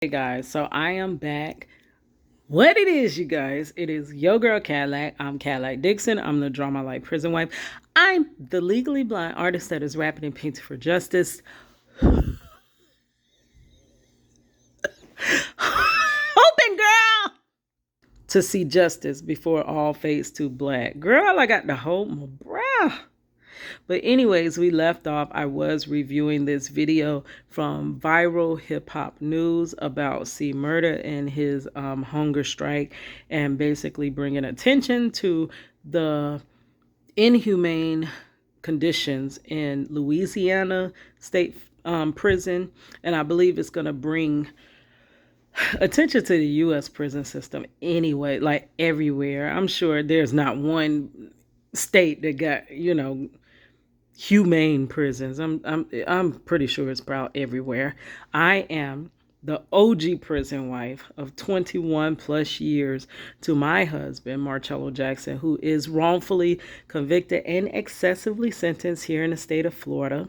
Hey guys, so I am back. What it is, you guys? It is your girl Cadillac. I'm Cadillac Dixon. I'm the Drama Like Prison Wife. I'm the legally blind artist that is rapping and painting for justice. Hoping, girl, to see justice before all fades to black. Girl, I got to hold my breath. But anyways, we left off. I was reviewing this video from Viral Hip Hop News about C Murder and his hunger strike, and basically bringing attention to the inhumane conditions in Louisiana State Prison. And I believe it's going to bring attention to the U.S. prison system anyway, like everywhere. I'm sure there's not one state that got, humane prisons. I'm pretty sure it's about everywhere. I am the OG prison wife of 21 plus years to my husband, Marcello Jackson, who is wrongfully convicted and excessively sentenced here in the state of Florida.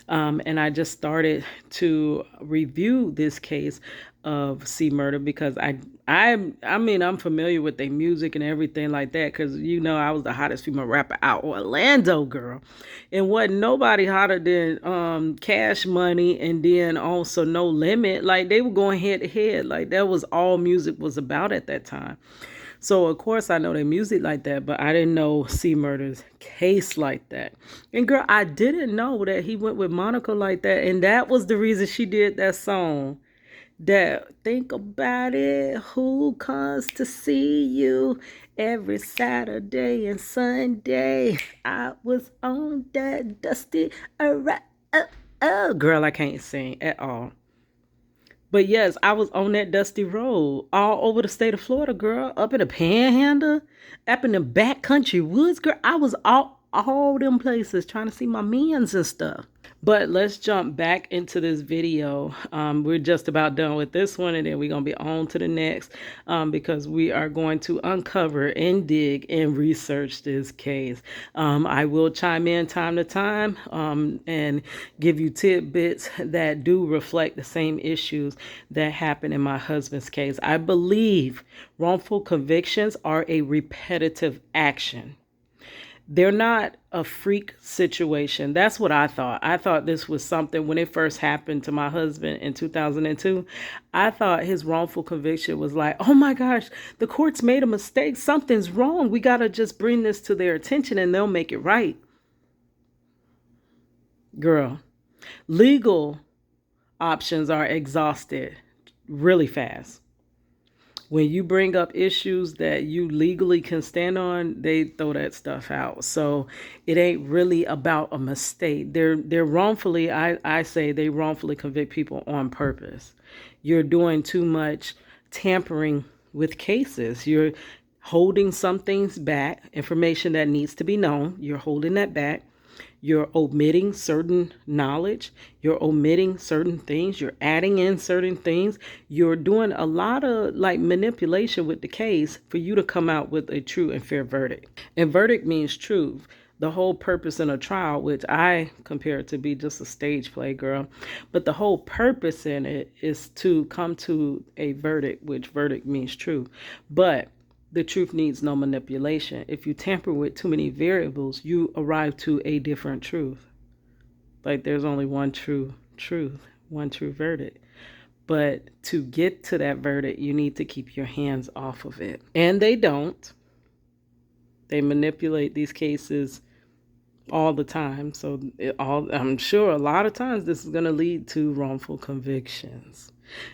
And I just started to review this case of C Murder because I'm familiar with their music and everything like that, because I was the hottest female rapper out Orlando, girl, and wasn't nobody hotter than Cash Money, and then also No Limit. Like, they were going head to head. Like, that was all music was about at that time. So of course I know their music like that, but I didn't know C Murder's case like that. And girl, I didn't know that he went with Monica like that, and that was the reason she did that song. That think about it, who comes to see you every Saturday and Sunday? I was on that dusty girl, I can't sing at all. But yes, I was on that dusty road all over the state of Florida, girl. Up in the Panhandle, up in the backcountry woods, girl. I was all them places trying to see my mans and stuff. But let's jump back into this video. We're just about done with this one, and then we're going to be on to the next, because we are going to uncover and dig and research this case. I will chime in time to time and give you tidbits that do reflect the same issues that happened in my husband's case. I believe wrongful convictions are a repetitive action. They're not a freak situation. That's what I thought. I thought this was something when it first happened to my husband in 2002. I thought his wrongful conviction was like, oh my gosh, the court's made a mistake. Something's wrong. We got to just bring this to their attention and they'll make it right. Girl, legal options are exhausted really fast. When you bring up issues that you legally can stand on, they throw that stuff out. So it ain't really about a mistake. They're wrongfully, I say they wrongfully convict people on purpose. You're doing too much tampering with cases. You're holding some things back, information that needs to be known. You're holding that back. You're omitting certain knowledge. You're omitting certain things. You're adding in certain things. You're doing a lot of like manipulation with the case for you to come out with a true and fair verdict. And verdict means truth. The whole purpose in a trial, which I compare it to be just a stage play, girl, but the whole purpose in it is to come to a verdict, which verdict means truth. But the truth needs no manipulation. If you tamper with too many variables, you arrive to a different truth. Like, there's only one true truth, one true verdict. But to get to that verdict, you need to keep your hands off of it. And they don't. They manipulate these cases all the time. So I'm sure a lot of times this is going to lead to wrongful convictions.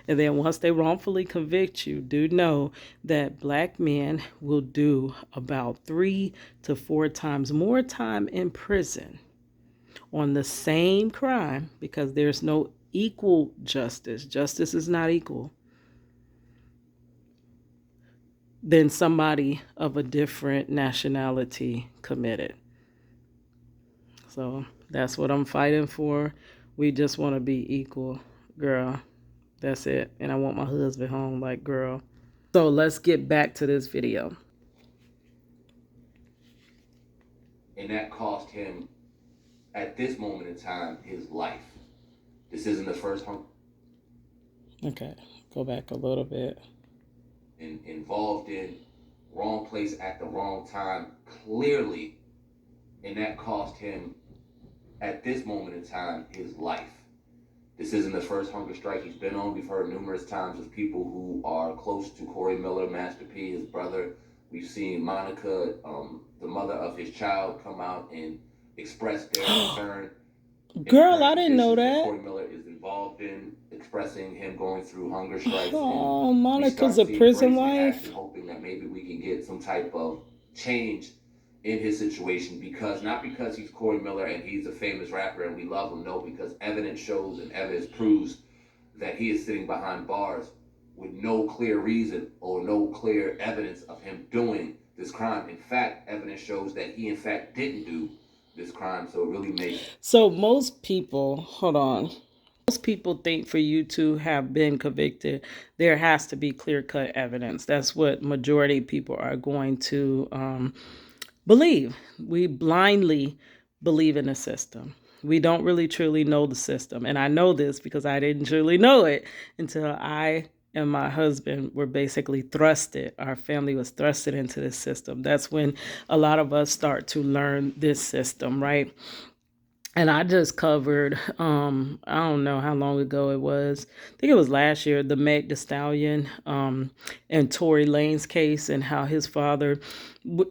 And then once they wrongfully convict you, do know that black men will do about 3 to 4 times more time in prison on the same crime, because there's no equal justice. Justice is not equal, than somebody of a different nationality committed. So that's what I'm fighting for. We just want to be equal, girl. That's it. And I want my husband home, like, girl. So let's get back to this video. And that cost him, at this moment in time, his life. This isn't the first home. Okay, go back a little bit. Involved in wrong place at the wrong time, clearly, and that cost him, at this moment in time, his life. This isn't the first hunger strike he's been on. We've heard numerous times of people who are close to Corey Miller, Master P, his brother. We've seen Monica, the mother of his child, come out and express their concern in the Girl, current I didn't know conditions that that. Corey Miller is involved in, expressing him going through hunger strikes. And Oh, we Monica's start a seeing prison brazen action, wife. hoping that maybe we can get some type of change in his situation, because not because he's Corey Miller and he's a famous rapper and we love him, no, because evidence shows and evidence proves that he is sitting behind bars with no clear reason or no clear evidence of him doing this crime. In fact, evidence shows that he in fact didn't do this crime. So it really makes So most people, hold on. Most people think for you to have been convicted, there has to be clear-cut evidence. That's what majority of people are going to believe. We blindly believe in the system. We don't really truly know the system. And I know this because I didn't truly know it until I and my husband were basically thrusted. Our family was thrusted into this system. That's when a lot of us start to learn this system, right? And I just covered, I don't know how long ago it was. I think it was last year, the Meg Thee Stallion and Tory Lanez case, and how his father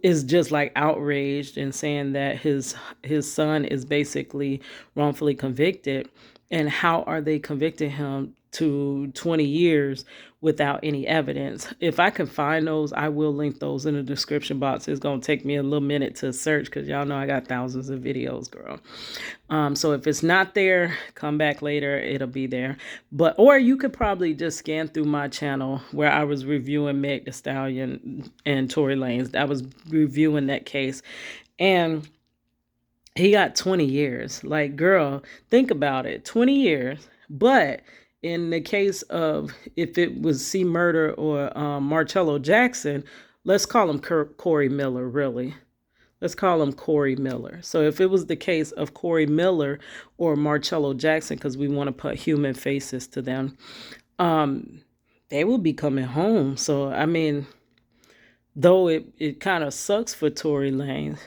is just like outraged and saying that his son is basically wrongfully convicted. And how are they convicting him to 20 years without any evidence? If I can find those, I will link those in the description box. It's going to take me a little minute to search because y'all know I got thousands of videos, girl. So if it's not there, come back later. It'll be there. But or you could probably just scan through my channel where I was reviewing Meg Thee Stallion and Tory Lanez. I was reviewing that case, and he got 20 years. Like, girl, think about it, 20 years. But in the case of if it was C Murder or Marcello Jackson, let's call him Corey Miller, really. Let's call him Corey Miller. So if it was the case of Corey Miller or Marcello Jackson, because we want to put human faces to them, they will be coming home. So, I mean, though it kind of sucks for Tory Lanez,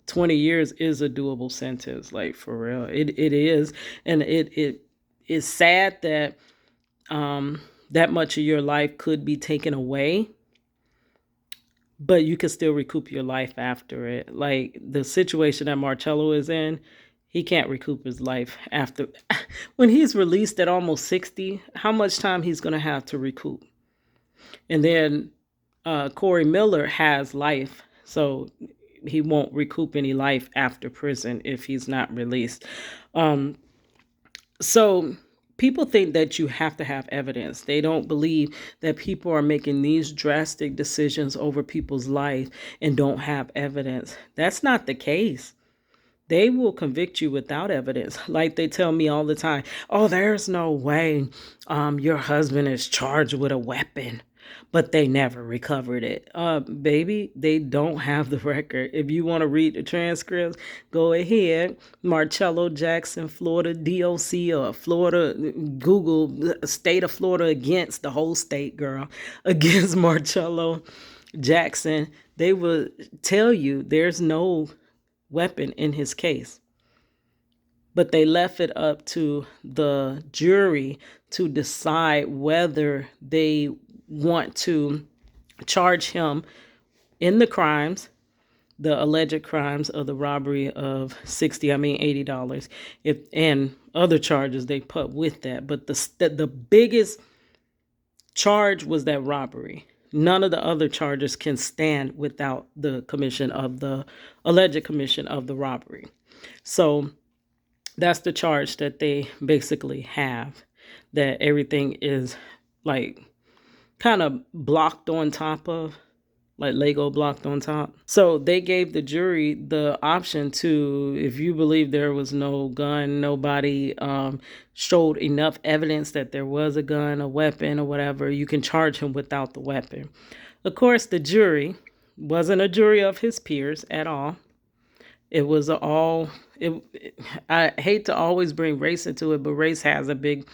20 years is a doable sentence, like for real. It is. And it is sad that that much of your life could be taken away, but you can still recoup your life after it. Like the situation that Marcello is in, he can't recoup his life after. When he's released at almost 60, how much time he's going to have to recoup? And then Corey Miller has life, so he won't recoup any life after prison if he's not released. Um, so people think that you have to have evidence. They don't believe that people are making these drastic decisions over people's life and don't have evidence. That's not the case. They will convict you without evidence. Like they tell me all the time, oh, there's no way your husband is charged with a weapon, but they never recovered it. Baby, they don't have the record. If you want to read the transcripts, go ahead. Marcello Jackson, Florida DOC, or Florida, Google state of Florida against the whole state, girl, against Marcello Jackson. They will tell you there's no weapon in his case. But they left it up to the jury to decide whether they want to charge him in the crimes, the alleged crimes of the robbery of $80, if and other charges they put with that. But the biggest charge was that robbery. None of the other charges can stand without the commission of the alleged commission of the robbery. So that's the charge that they basically have, that everything is like kind of blocked on top of, like Lego blocked on top. So they gave the jury the option to, if you believe there was no gun, nobody showed enough evidence that there was a gun, a weapon, or whatever, you can charge him without the weapon. Of course, the jury wasn't a jury of his peers at all. It was I hate to always bring race into it, but race has a big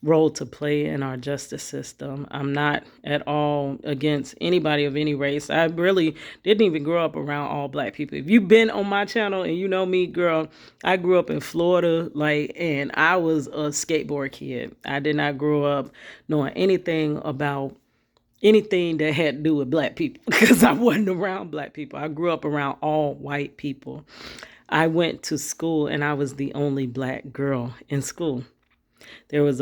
role to play in our justice system. I'm not at all against anybody of any race. I really didn't even grow up around all black people. If you've been on my channel and you know me, girl, I grew up in Florida, and I was a skateboard kid. I did not grow up knowing anything about anything that had to do with black people because I wasn't around black people. I grew up around all white people. I went to school and I was the only black girl in school. There was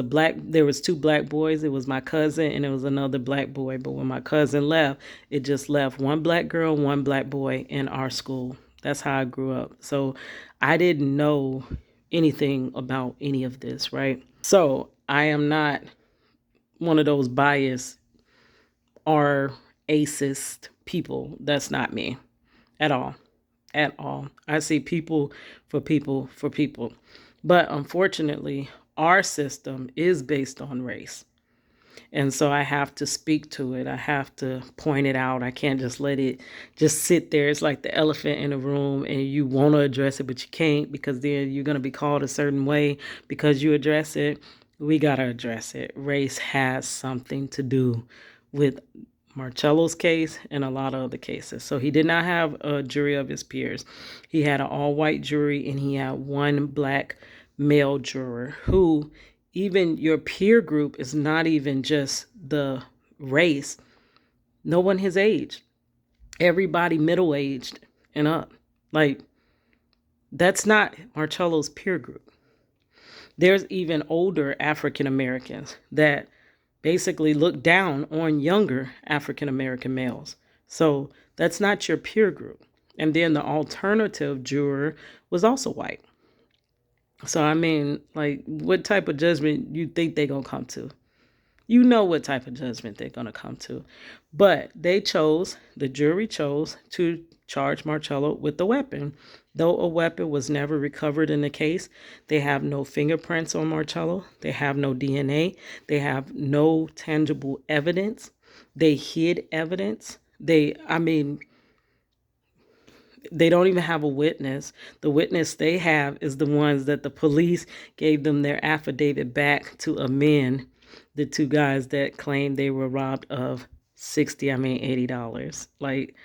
two black boys. It was my cousin and it was another black boy. But when my cousin left, it just left one black girl, one black boy in our school. That's how I grew up. So I didn't know anything about any of this, right? So I am not one of those biased or racist people. That's not me at all. At all. I see people for people for people. But unfortunately, our system is based on race. And so I have to speak to it. I have to point it out. I can't just let it just sit there. It's like the elephant in the room and you want to address it, but you can't because then you're going to be called a certain way because you address it. We got to address it. Race has something to do with Marcello's case and a lot of other cases. So he did not have a jury of his peers. He had an all-white jury and he had one black male juror who, even your peer group, is not even just the race. No one his age. Everybody middle-aged and up. Like, that's not Marcello's peer group. There's even older African Americans that basically look down on younger African American males. So that's not your peer group. And then the alternative juror was also white. So I mean, like, what type of judgment you think they're gonna come to? You know what type of judgment they're gonna come to. But the jury chose to charge Marcello with the weapon. Though a weapon was never recovered in the case, they have no fingerprints on Marcello. They have no DNA. They have no tangible evidence. They hid evidence. They don't even have a witness. The witness they have is the ones that the police gave them their affidavit back to amend the two guys that claimed they were robbed of $80. Like,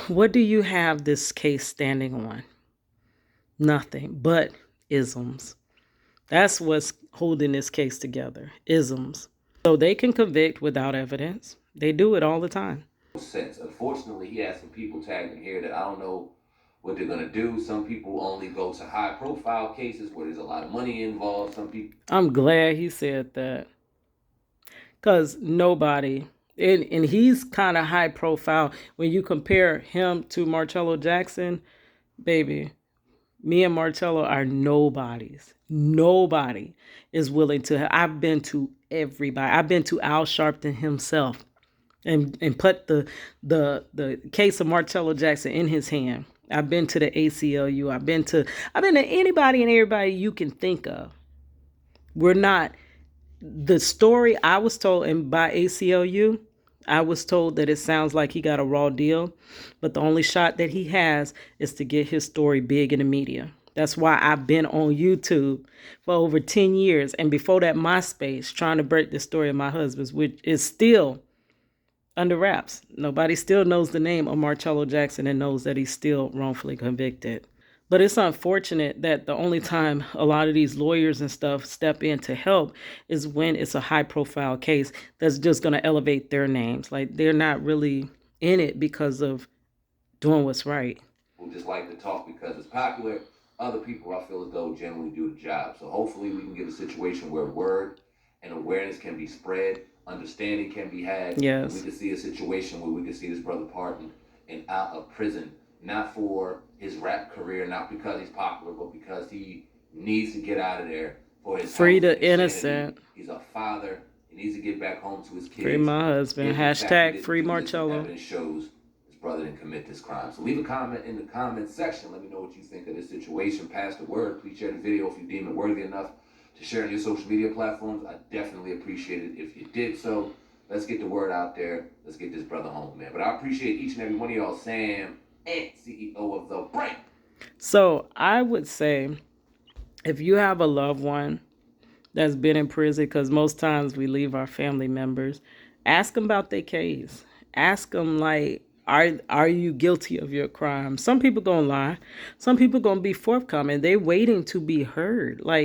what do you have this case standing on? Nothing but isms. That's what's holding this case together. Isms. So they can convict without evidence. They do it all the time. Sense. Unfortunately, he has some people tagged in here that I don't know what they're gonna do. Some people only go to high profile cases where there's a lot of money involved. Some people. I'm glad he said that. Because nobody, and he's kind of high profile. When you compare him to Marcello Jackson, baby, me and Marcello are nobodies. Nobody is willing to. I've been to everybody. I've been to Al Sharpton himself and put the case of Marcello Jackson in his hand. I've been to the ACLU. I've been to anybody and everybody you can think of. We're not. The story I was told, and by ACLU, I was told that it sounds like he got a raw deal, but the only shot that he has is to get his story big in the media. That's why I've been on YouTube for over 10 years. And before that, MySpace, trying to break the story of my husband's, which is still under wraps. Nobody still knows the name of Marcello Jackson and knows that he's still wrongfully convicted. But it's unfortunate that the only time a lot of these lawyers and stuff step in to help is when it's a high profile case that's just going to elevate their names. Like, they're not really in it because of doing what's right. Who just like to talk because it's popular. Other people, I feel as though, generally do the job. So hopefully we can get a situation where word and awareness can be spread, understanding can be had. Yes. We can see a situation where we can see this brother pardoned and out of prison, not for his rap career, not because he's popular, but because he needs to get out of there for his free health the innocent. He's a father. He needs to get back home to his kids. Free my husband. Hashtag free Marcello. Evidence shows his brother didn't commit this crime. So leave a comment in the comment section. Let me know what you think of this situation. Pass the word. Please share the video if you deem it worthy enough to share on your social media platforms. I definitely appreciate it if you did so. Let's get the word out there. Let's get this brother home, man. But I appreciate each and every one of y'all. Sam, and CEO of The Brain. So I would say, if you have a loved one that's been in prison, because most times we leave our family members. Ask them about their case. Ask them, like, are you guilty of your crime? Some people gonna lie. Some people gonna be forthcoming. They waiting to be heard. Like,